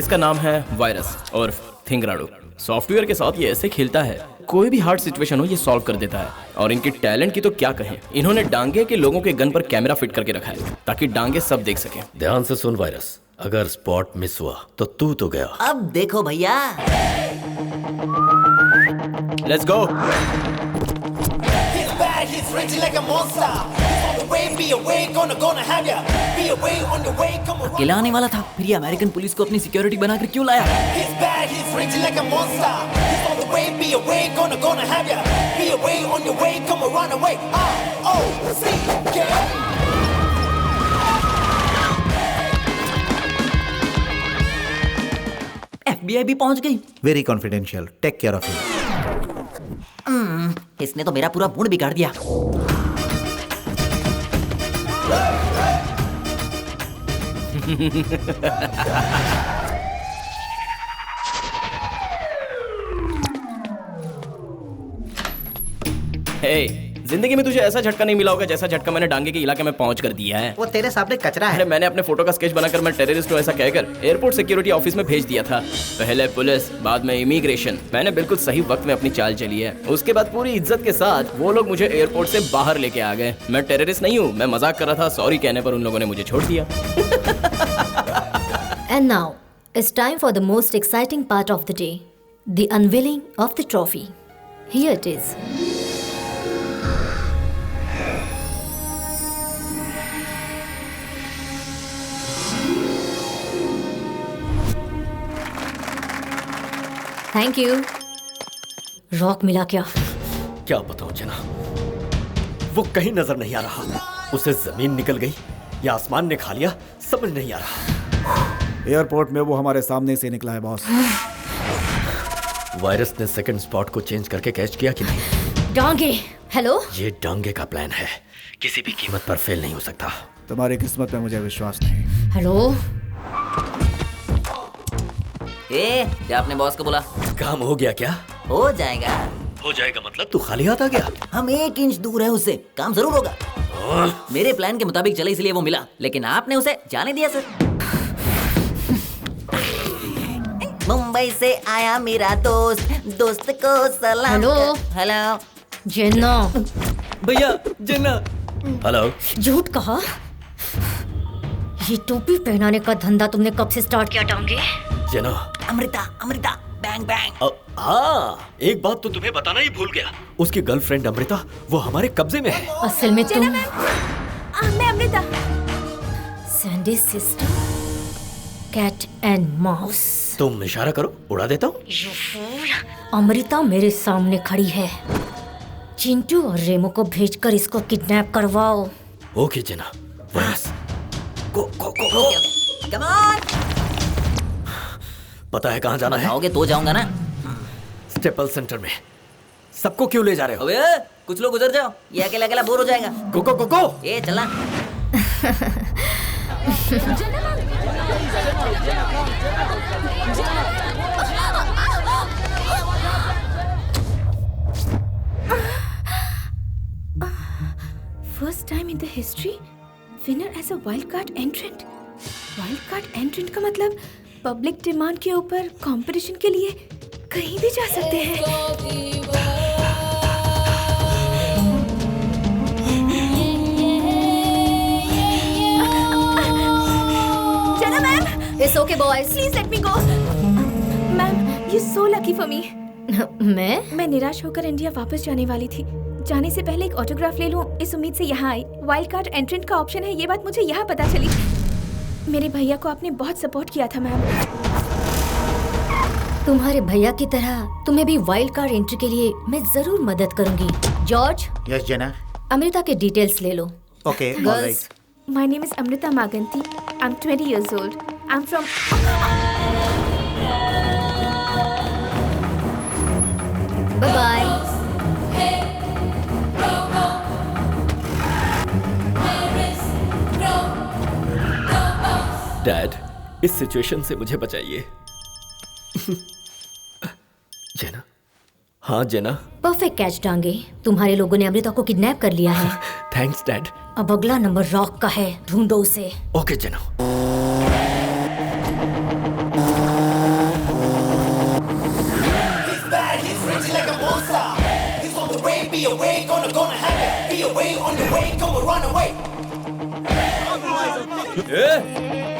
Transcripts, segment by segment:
इसका नाम है वायरस और थिंगराडो। सॉफ्टवेयर के साथ ये ऐसे खेलता है, कोई भी हार्ड सिचुएशन हो ये सॉल्व कर देता है। और इनके टैलेंट की तो क्या कहें, इन्होंने डांगे के लोगों के गन पर कैमरा फिट करके रखा है ताकि डांगे सब देख सकें। ध्यान से सुन वायरस, अगर स्पॉट मिस हुआ तो तू तो गया। अब देखो भैया, लेट्स गो। अकेला आने वाला था, फिर ये अमेरिकन पुलिस को अपनी सिक्योरिटी बनाकर क्यों लाया? FBI भी पहुंच गई। Very confidential, take care of him. इसने तो मेरा पूरा मूड बिगाड़ दिया। हे, जिंदगी में तुझे ऐसा झटका नहीं मिला होगा जैसा झटका मैंने डांगे के इलाके में पहुंच कर दिया है। वो तेरे सामने कचरा अरे है। मैंने अपने फोटो का स्केच बनाकर मैं टेररिस्ट हूँ ऐसा कहकर एयरपोर्ट सिक्योरिटी ऑफिस में भेज दिया था। पहले पुलिस, बाद में इमिग्रेशन। मैंने बिल्कुल सही वक्त में अपनी चाल चली है। उसके बाद पूरी इज्जत के साथ वो लोग मुझे एयरपोर्ट से बाहर लेके आ गए। मैं टेररिस्ट नहीं हूँ, मैं मजाक कर रहा था। सॉरी कहने पर उन लोगों ने मुझे छोड़ दिया। And now, it's time for the most exciting part of the day, the unveiling of the trophy. Here it is. Thank you. Rock मिला क्या? क्या बताऊं जना, वो कहीं नजर नहीं आ रहा। उसे जमीन निकल गई या आसमान ने खा लिया, समझ नहीं आ रहा। एयरपोर्ट में वो हमारे सामने से निकला है बॉस। वायरस ने सेकंड स्पॉट को चेंज करके कैच किया कि नहीं? डांगे, हेलो? ये डांगे का प्लान है, किसी भी कीमत पर फेल नहीं हो सकता। तुम्हारी किस्मत में मुझे विश्वास नहीं। हेलो? क्या आपने बॉस को बोला? काम हो गया क्या? हो जाएगा। हो जाएगा मतलब तू खाली हाथ आ गया? हम 1 इंच दूर है उससे, काम जरूर होगा। मेरे प्लान के मुताबिक चले इसलिए वो मिला, लेकिन आपने उसे जाने दिया सर। मुंबई से आया मेरा दोस्त, दोस्त को सलाम। हेलो? हेलो जेना। भैया, जिन्ना। हेलो। झूठ कहा? ये टोपी पहनाने का धंधा तुमने कब से स्टार्ट किया डांगे? जना। Amrita, Amrita, bang bang. हाँ, एक बात तो तुम्हें बताना ही भूल गया। उसकी गर्लफ्रेंड अमृता वो हमारे कब्जे में है। असल में तुम मैं Amrita. Sandy sister, cat and mouse. तुम इशारा करो, उड़ा देता हूँ। अमृता मेरे सामने खड़ी है। चिंटू और रेमो को भेजकर इसको किडनैप करवाओ। ओके जना। Virus, go go go go. Come on. पता है कहाँ जाना है? बताओगे तो जाऊंगा ना। स्टेपल सेंटर में। सबको क्यों ले जा रहे हो? अबे कुछ लोग उधर जाओ, ये अकेला अकेला बोर हो जाएगा। गो गो गो गो। ये चला। First time in the history, winner as a wild card entrant. Wild card entrant का मतलब पब्लिक डिमांड के ऊपर कंपटीशन के लिए कहीं भी जा सकते हैं। Jana ma'am, It's okay boys. please let me go. Ma'am, you're so lucky for me. मैं निराश होकर इंडिया वापस जाने वाली थी। जाने से पहले एक ऑटोग्राफ ले लूं, इस उम्मीद से यहाँ आई। वाइल्ड कार्ड एंट्रेंट का ऑप्शन है, ये बात मुझे यहाँ पता चली। मेरे भैया को आपने बहुत सपोर्ट किया था मैम। तुम्हारे भैया की तरह तुम्हें भी वाइल्ड कार्ड एंट्री के लिए मैं जरूर मदद करूंगी। जॉर्ज, यस जेना। अमृता के डिटेल्स ले लो। Okay, girls, My name is Amrita Maganti. I'm 20 years old. I'm from... bye bye. Dad, इस सिचुएशन से मुझे बचाइए। जेना। हाँ जेना। Perfect catch Dange. तुम्हारे लोगों ने अमृता को किडनैप कर लिया है। Thanks dad. अब अगला नंबर रॉक का है, ढूंढो उसे। ओके जेना।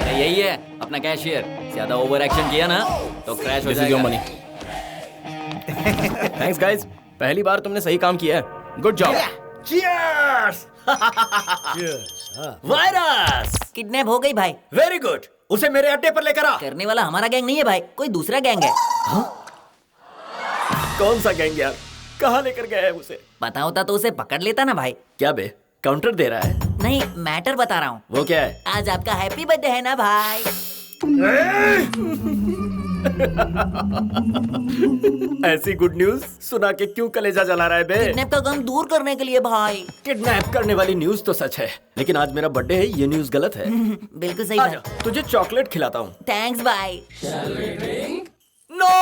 अरे यही है अपना कैशियर, ज्यादा ओवर एक्शन किया ना तो क्रैश हो This is your जाएगा। money. थैंक्स गाइस, पहली बार तुमने सही काम किया है। Good job. Cheers. Virus. Kidnap हो गई भाई। वेरी गुड, उसे मेरे अड्डे पर लेकर आ। करने वाला हमारा गैंग नहीं है भाई, कोई दूसरा गैंग है। कौन सा गैंग यार? कहाँ लेकर गया है उसे? पता होता तो उसे पकड़ लेता ना भाई। क्या बे, काउंटर दे रहा है? नहीं, मैटर बता रहा हूँ। वो क्या है? आज आपका हैप्पी बर्थडे है ना भाई। ऐसी गुड न्यूज सुना के क्यों कलेजा जला रहा है बे? किडनैप का गम दूर करने के लिए भाई। किडनैप करने वाली न्यूज तो सच है, लेकिन आज मेरा बर्थडे है, ये न्यूज गलत है। बिल्कुल सही आजा, भाई। तुझे चॉकलेट खिलाता हूँ। थैंक्स भाई। नो!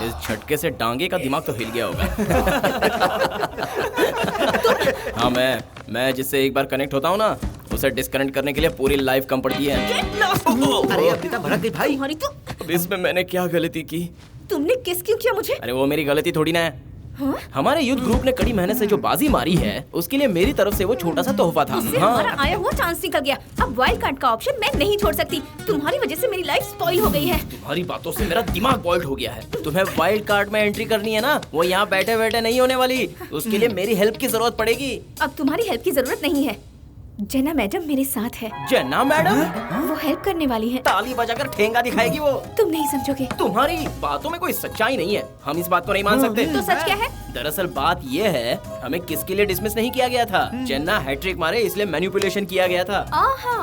इस झटके से डांगे का दिमाग तो हिल गया होगा। हाँ, मैं जिससे एक बार कनेक्ट होता हूँ ना, उसे डिस्कनेक्ट करने के लिए पूरी लाइफ कम पड़ती है। अरे अर्पिता भड़क गई भाई। तुम्हारी तो अब इसमें मैंने क्या गलती की? तुमने किस क्यों किया मुझे? अरे वो मेरी गलती थोड़ी ना है। हमारे यूथ ग्रुप ने कड़ी मेहनत से जो बाजी मारी है, उसके लिए मेरी तरफ से वो छोटा सा तोहफा था। उससे हमारा आया हुआ चांस निकल गया। अब वाइल्ड कार्ड का ऑप्शन मैं नहीं छोड़ सकती। तुम्हारी वजह से मेरी लाइफ स्पॉइल हो गई है। तुम्हारी बातों से मेरा दिमाग बॉइल्ड हो गया है। तुम्हें वाइल्ड कार्ड में एंट्री करनी है ना, वो यहाँ बैठे बैठे नहीं होने वाली। उसके लिए मेरी हेल्प की जरूरत पड़ेगी। अब तुम्हारी हेल्प की जरूरत नहीं है। जेना मैडम मेरे साथ है। जेना मैडम वो हेल्प करने वाली है। ताली बजाकर ठेंगा दिखाएगी वो। तुम नहीं समझोगे। तुम्हारी बातों में कोई सच्चाई नहीं है, हम इस बात को नहीं मान सकते। तो सच क्या है? दरअसल बात ये है, हमें किसके लिए डिसमिस नहीं किया गया था। जेना हैट्रिक मारे इसलिए मैनिपुलेशन किया गया था। आहा,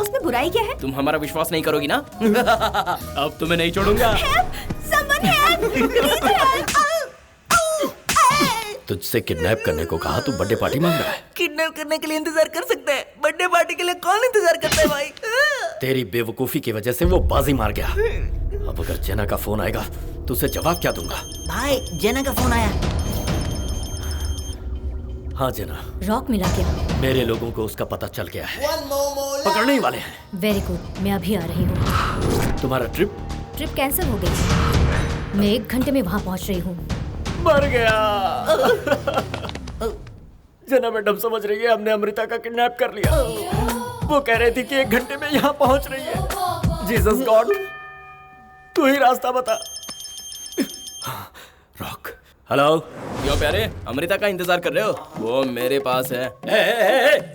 उसमें बुराई क्या है? तुम हमारा विश्वास नहीं करोगी ना? अब तुम्हें नहीं छोड़ूंगा। Someone help! Please help! तुझसे किडनैप करने को कहा, तू बर्थडे पार्टी मांग रहा है? किडनैप करने के लिए इंतजार कर सकते हैं, बर्थडे पार्टी के लिए कौन इंतजार करता है भाई? तेरी बेवकूफी की वजह से वो बाजी मार गया। अब अगर जेना का फोन आएगा तो उसे जवाब क्या दूंगा? भाई जेना का फोन आया। हाँ जेना, रॉक मिला क्या? मेरे लोगों को उसका पता चल गया है, पकड़ने ही वाले हैं। वेरी गुड, मैं अभी आ रही हूँ। तुम्हारा ट्रिप ट्रिप कैंसिल हो गई। मैं 1 घंटे में वहाँ पहुँच रही हूँ। मर गया। जेना मैडम समझ रही है हमने अमृता का किडनैप कर लिया। वो कह रही थी कि 1 घंटे में यहाँ पहुंच रही है। जीसस गॉड, तू ही रास्ता बता। Rock, hello. क्यों प्यारे, अमृता का इंतजार कर रहे हो? वो मेरे पास है।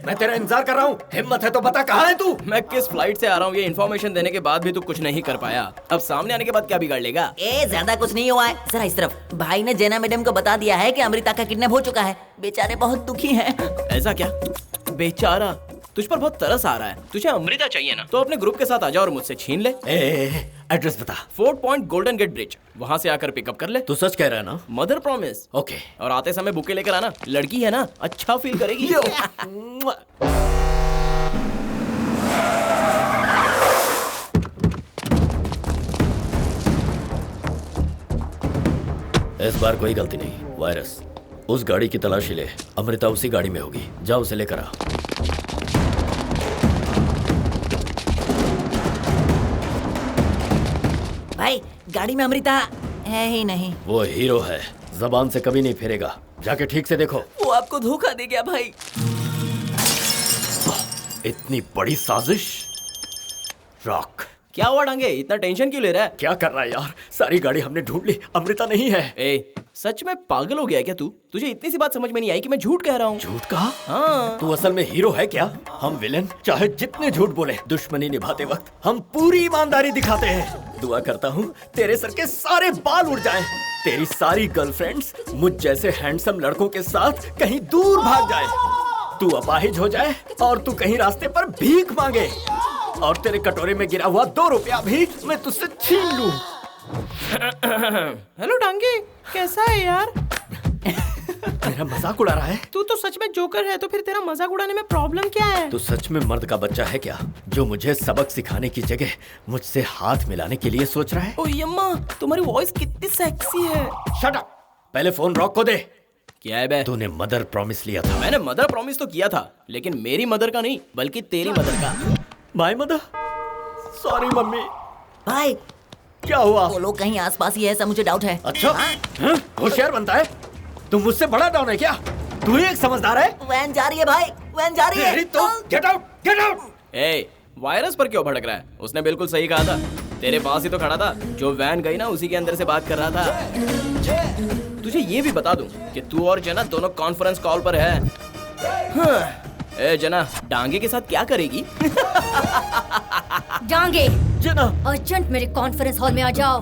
मैं तेरा इंतजार कर रहा हूँ। हिम्मत है तो बता, कहाँ है तू? मैं किस फ्लाइट से आ रहा हूँ, ये इन्फॉर्मेशन देने के बाद भी तू कुछ नहीं कर पाया। अब सामने आने के बाद क्या बिगाड़ लेगा? ज्यादा कुछ नहीं हुआ है। जरा इस तरफ। भाई ने जेना मैडम को बता दिया है कि अमृता का किडनैप हो चुका है। बेचारे बहुत दुखी हैं। ऐसा क्या? बेचारा, तुझ पर बहुत तरस आ रहा है। तुझे अमृता चाहिए ना, तो अपने ग्रुप के साथ आ जा और मुझसे छीन ले। एड्रेस बता। 4 पॉइंट गोल्डन गेट ब्रिज, वहाँ से आकर पिकअप कर ले। तू सच कह रहा है ना? Mother promise. ओके। और आते समय बुके लेकर आना, लड़की है ना, अच्छा फील करेगी। इस बार कोई गलती नहीं। वायरस, उस गाड़ी की तलाशी ले। अमृता उसी गाड़ी में होगी, जा उसे लेकर आ। भाई गाड़ी में अमृता है ही नहीं। वो हीरो है, जबान से कभी नहीं फेरेगा। जाके ठीक से देखो। वो आपको धोखा दे गया भाई। इतनी बड़ी साजिश। रॉक, क्या हुआ डांगे, इतना टेंशन क्यों ले रहा है? क्या कर रहा है यार? सारी गाड़ी हमने ढूंढ ली, अमृता नहीं है। ए, सच में पागल हो गया क्या तू? तुझे इतनी सी बात समझ में नहीं आई कि मैं झूठ कह रहा हूँ? झूठ कहा? हाँ। तू असल में हीरो है क्या? हम विलेन चाहे जितने झूठ बोले, दुश्मनी निभाते वक्त हम पूरी ईमानदारी दिखाते हैं। दुआ करता हूँ तेरे सर के सारे बाल उड़ जाएं, तेरी सारी गर्लफ्रेंड्स मुझ जैसे हैंडसम लड़कों के साथ कहीं दूर भाग जाए, तू अपाहिज हो जाए और तू कहीं रास्ते पर भीख मांगे और तेरे कटोरे में गिरा हुआ 2 रुपया भी मैं तुझसे छीन लूं। हेलो डांगे, कैसा है यार? मेरा मजाक उड़ा रहा है? तू तो सच में जोकर है, तो फिर तेरा मजाक उड़ाने में प्रॉब्लम क्या है? तू सच में मर्द का बच्चा है क्या, जो मुझे सबक सिखाने की जगह मुझसे हाथ मिलाने के लिए सोच रहा है? ओ यम्मा, तुम्हारी वॉइस कितनी सेक्सी है। शट अप, पहले फोन रॉक को दे। क्या है बे? तूने मदर प्रॉमिस लिया था। मैंने मदर प्रॉमिस तो किया था, लेकिन मेरी मदर का नहीं, बल्कि तेरी मदर का। My mother, sorry mummy. भाई क्या हुआ? वो लोग कहीं आसपास ही है, ऐसा मुझे डाउट है। अच्छा, हाँ? होशियार बनता है? तुम मुझसे बड़ा डॉन है क्या? तू ही एक समझदार है? वैन जा रही है भाई, वैन जा रही है। तेरी तो गेट आउट, गेट आउट। ए, वायरस पर क्यों भड़क रहा है? उसने बिल्कुल सही कहा था। तेरे पास ही तो खड़ा था। जो वैन गई ना, उसी के अंदर से बात कर रहा था। तुझे ये भी बता दूं कि तू और जना दोनों कॉन्फ्रेंस कॉल पर है। ए जना, डांगे के साथ क्या करेगी? जांगे, जना, अर्जेंट मेरे कॉन्फ्रेंस हॉल में आ जाओ।